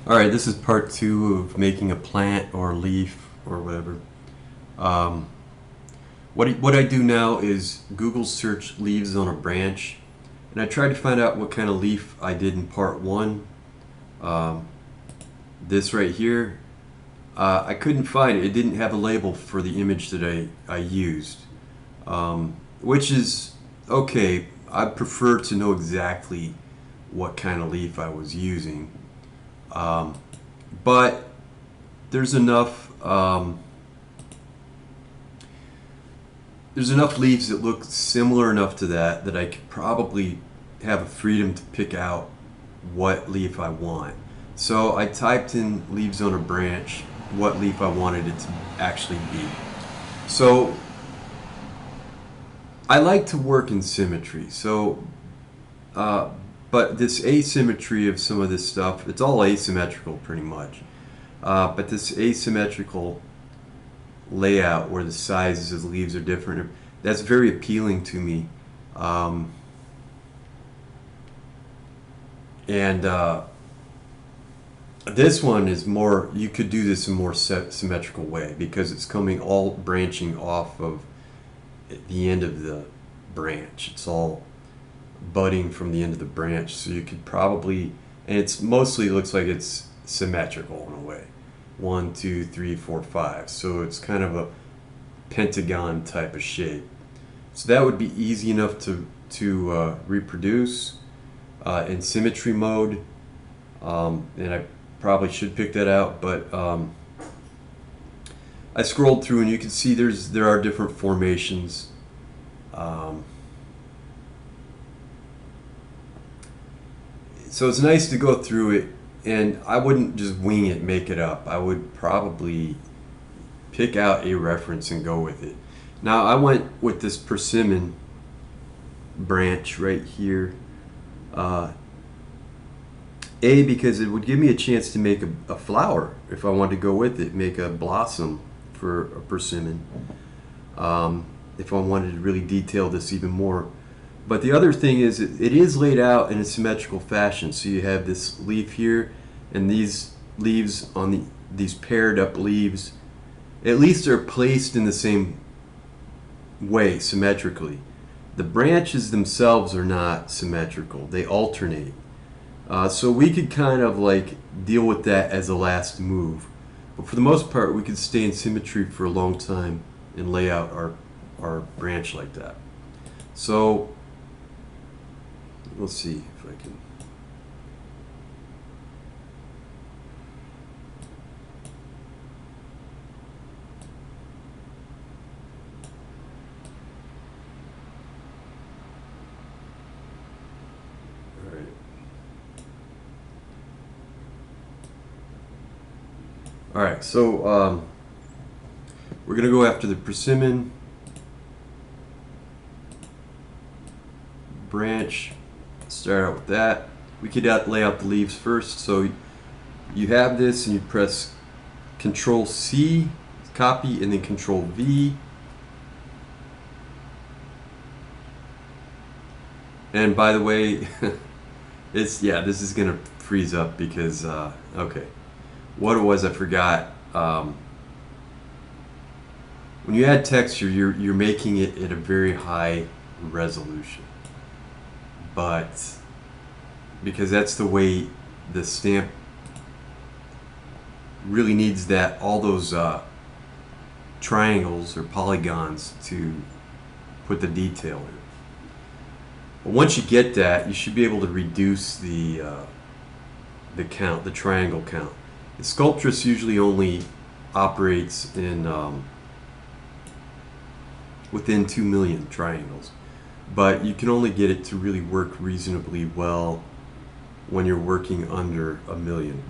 Alright, this is part two of making a plant or leaf or whatever. Um, what I do now is Google search leaves on a branch, and I try to find out what kind of leaf I did in part one. Um, this right here, I couldn't find it. It didn't have a label for the image that I used, which is okay. I prefer to know exactly what kind of leaf I was using. But there's enough there's enough leaves that look similar enough to that I could probably have a freedom to pick out what leaf I want. So I typed in leaves on a branch, what leaf I wanted it to actually be. So I like to work in symmetry. But this asymmetry of some of this stuff, it's all asymmetrical pretty much. But this asymmetrical layout where the sizes of the leaves are different, that's very appealing to me. And this one is more, you could do this in a more symmetrical way because it's coming all branching off of the end of the branch. It's all budding from the end of the branch, so you could probably, and it's mostly looks like it's symmetrical in a way. 1, 2, 3, 4, 5. So it's kind of a pentagon type of shape. So that would be easy enough to reproduce in symmetry mode, and I probably should pick that out. But I scrolled through, and you can see there are different formations. So it's nice to go through it, and I wouldn't just wing it, make it up. I would probably pick out a reference and go with it. Now I went with this persimmon branch right here. Because it would give me a chance to make a flower if I wanted to go with it, make a blossom for a persimmon. If I wanted to really detail this even more. But the other thing is it is laid out in a symmetrical fashion. So you have this leaf here, and these leaves on these paired up leaves, at least they're placed in the same way, symmetrically. The branches themselves are not symmetrical. They alternate. So we could kind of like deal with that as a last move. But for the most part, we could stay in symmetry for a long time and lay out our branch like that. So we'll see if I can. All right. All right. So we're gonna go after the persimmon branch. Start out with that. We could lay out the leaves first. So you have this, and you press Control C, copy, and then Control V. And by the way, this is gonna freeze up because okay, what it was I forgot. When you add texture, you're making it at a very high resolution. But because that's the way the stamp really needs that, all those triangles or polygons to put the detail in. But once you get that, you should be able to reduce the count, the triangle count. The Sculptris usually only operates in within 2 million triangles. But you can only get it to really work reasonably well when you're working under 1 million.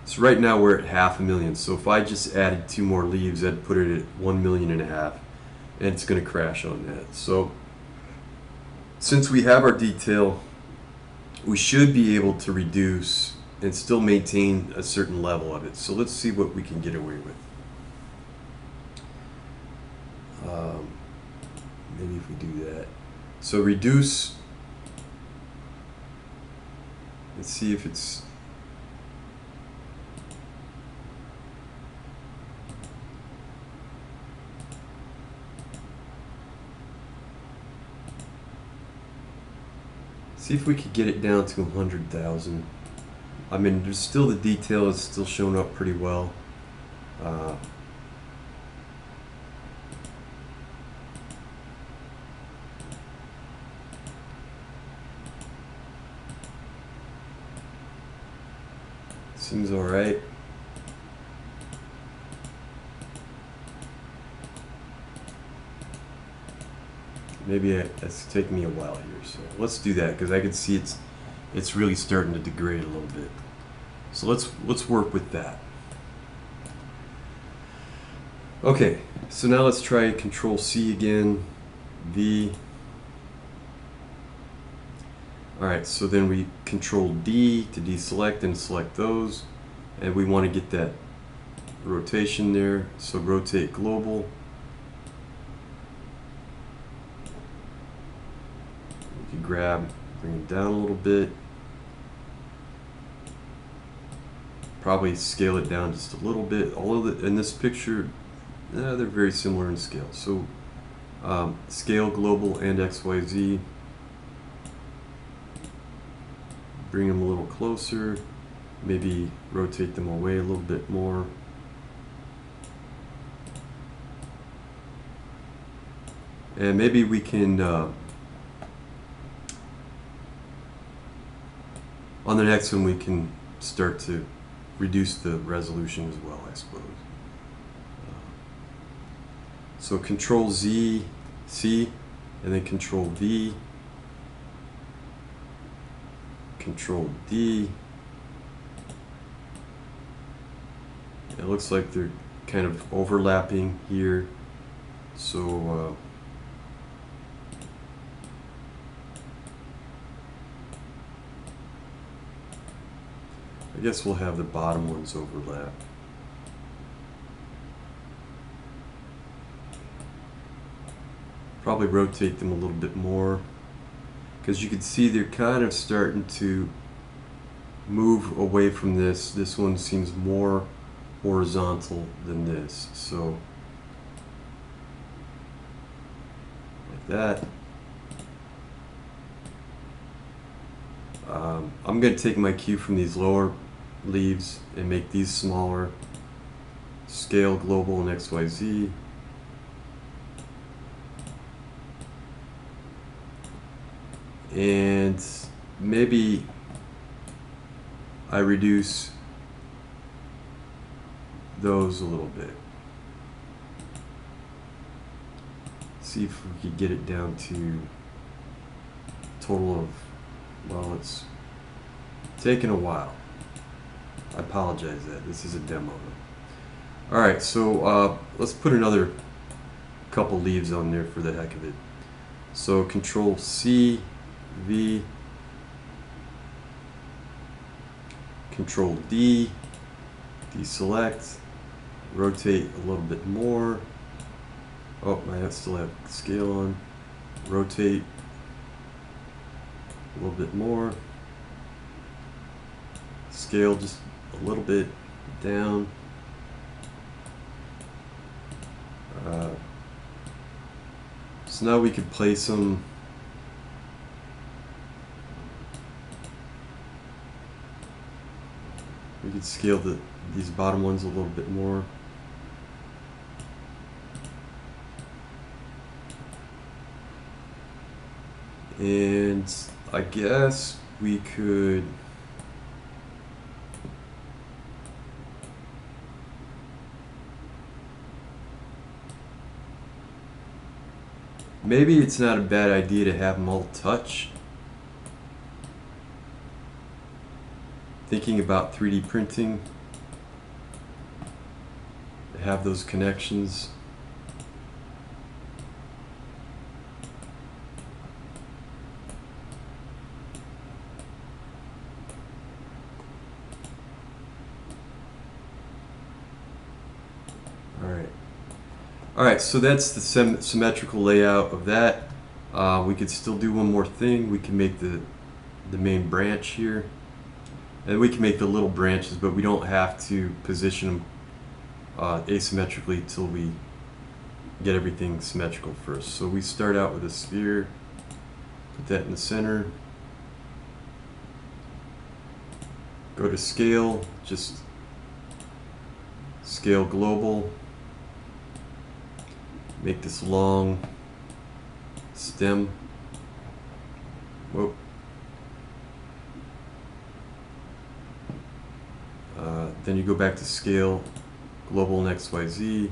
So right now we're at 500,000. So if I just added 2 more leaves, I'd put it at 1.5 million, and it's going to crash on that. So since we have our detail, we should be able to reduce and still maintain a certain level of it. So let's see what we can get away with. Maybe if we do that. So reduce, let's see if it's See if we could get it down to 100,000. I mean, there's still the detail is still showing up pretty well. Seems all right. Maybe it's taking me a while here, so let's do that because I can see it's really starting to degrade a little bit. So let's work with that. Okay, so now let's try Control C again, V. Alright, so then we Control D to deselect and select those, and we want to get that rotation there, so rotate global. We can grab, bring it down a little bit, probably scale it down just a little bit, although in this picture they're very similar in scale. So scale global and XYZ, bring them a little closer, maybe rotate them away a little bit more. And maybe we can, on the next one, we can start to reduce the resolution as well, I suppose. So Control Z, C, and then Control V, Control D. It looks like they're kind of overlapping here, so I guess we'll have the bottom ones overlap. Probably rotate them a little bit more, because you can see they're kind of starting to move away from this. This one seems more horizontal than this, so like that. I'm going to take my cue from these lower leaves and make these smaller. Scale global and XYZ. And maybe I reduce those a little bit. See if we could get it down to a total of, well, it's taken a while. I apologize that this is a demo. Alright, so let's put another couple leaves on there for the heck of it. So Control C, V, Control D, deselect, rotate a little bit more. Oh, I still have scale on. Rotate a little bit more. Scale just a little bit down. So now we can place them. We can scale these bottom ones a little bit more. And I guess we could maybe it's not a bad idea to have them all touch. Thinking about 3D printing, have those connections. Alright, so that's the symmetrical layout of that. We could still do one more thing. We can make the main branch here. And we can make the little branches, but we don't have to position them asymmetrically till we get everything symmetrical first. So we start out with a sphere, put that in the center, Go to scale, just scale global. Make this long stem. Whoa. Then you go back to scale global and XYZ.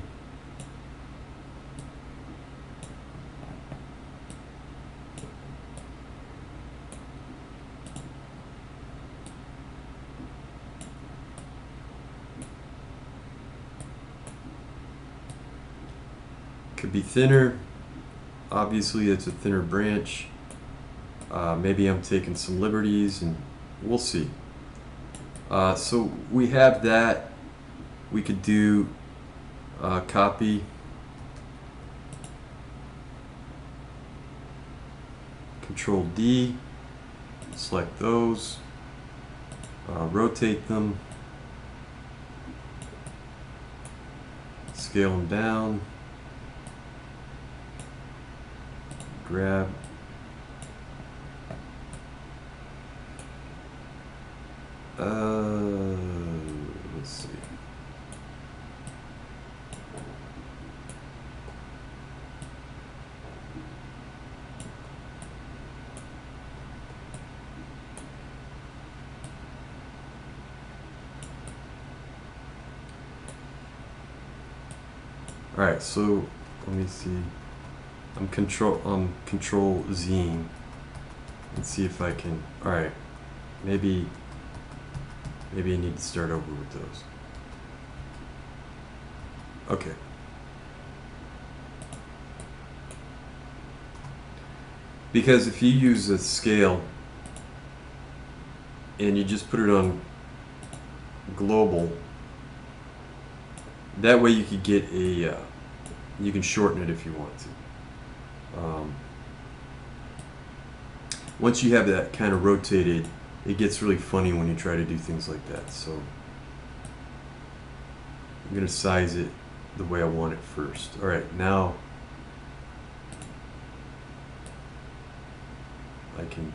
Could be thinner. Obviously, it's a thinner branch. Maybe I'm taking some liberties, and we'll see. So we have that. We could do copy, Control D, select those, rotate them, scale them down, grab, let's see. All right, so let me see. I'm control Zing and see if I can. All right, maybe I need to start over with those. Okay. Because if you use a scale and you just put it on global, that way you could get a, you can shorten it if you want to. Once you have that kind of rotated, it gets really funny when you try to do things like that. So I'm going to size it the way I want it first. All right, now I can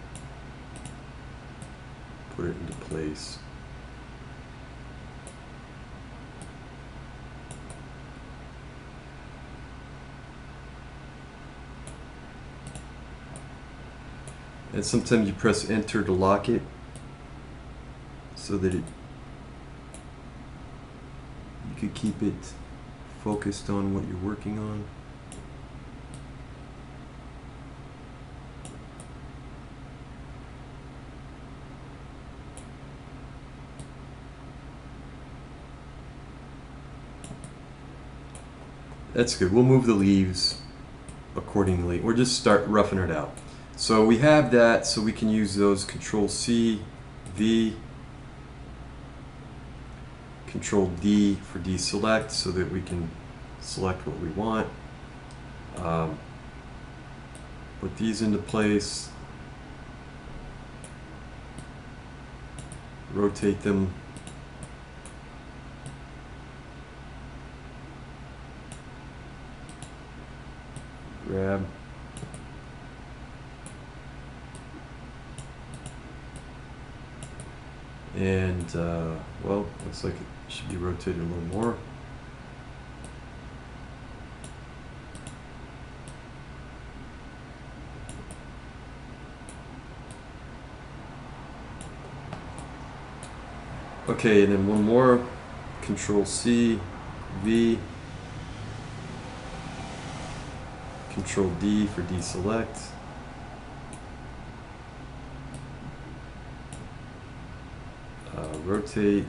put it into place. And sometimes you press enter to lock it so that you could keep it focused on what you're working on. That's good. We'll move the leaves accordingly. We'll just start roughing it out. So we have that, so we can use those. Control C, V, Control D for deselect so that we can select what we want. Put these into place. Rotate them. Grab. And, well, looks like it should be rotated a little more. Okay, and then one more. Control C, V, Control D for deselect. Rotate.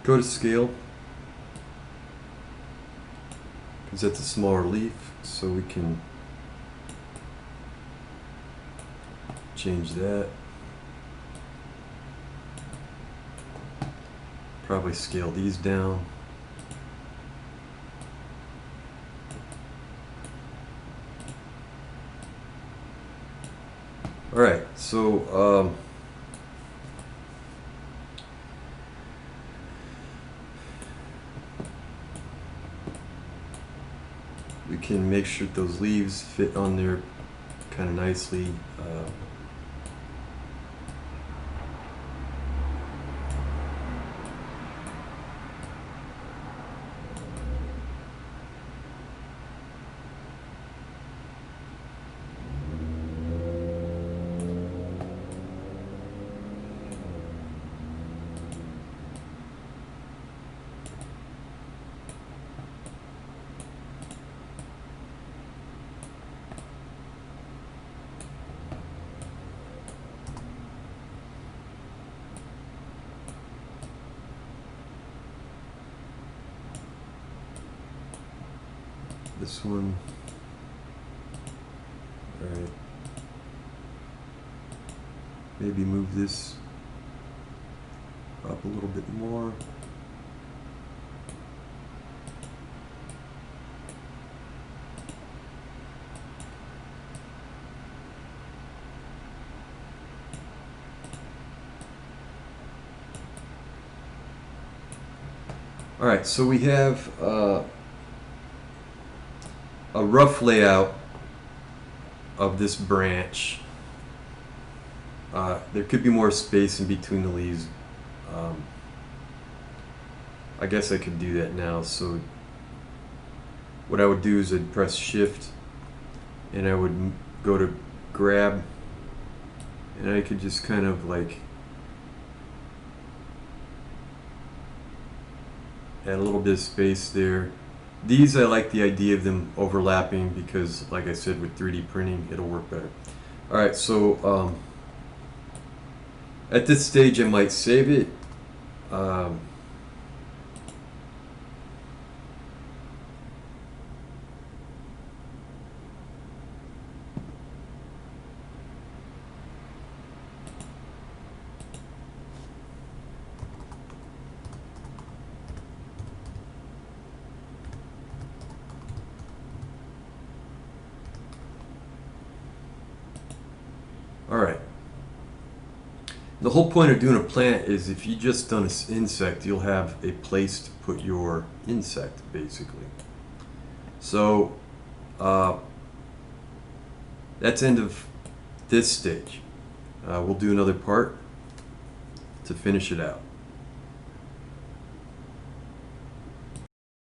Go to scale, because that's a smaller leaf, so we can change that. Probably scale these down. All right, so we can make sure those leaves fit on there kind of nicely. This one, all right, maybe move this up a little bit more. All right, so we have a rough layout of this branch. There could be more space in between the leaves. I guess I could do that now. So what I would do is I'd press shift and I would go to grab, and I could just kind of like add a little bit of space there. These, I like the idea of them overlapping because, like I said, with 3D printing, it'll work better. All right, so at this stage, I might save it. All right. The whole point of doing a plant is if you just done an insect, you'll have a place to put your insect, basically. So that's end of this stage. We'll do another part to finish it out.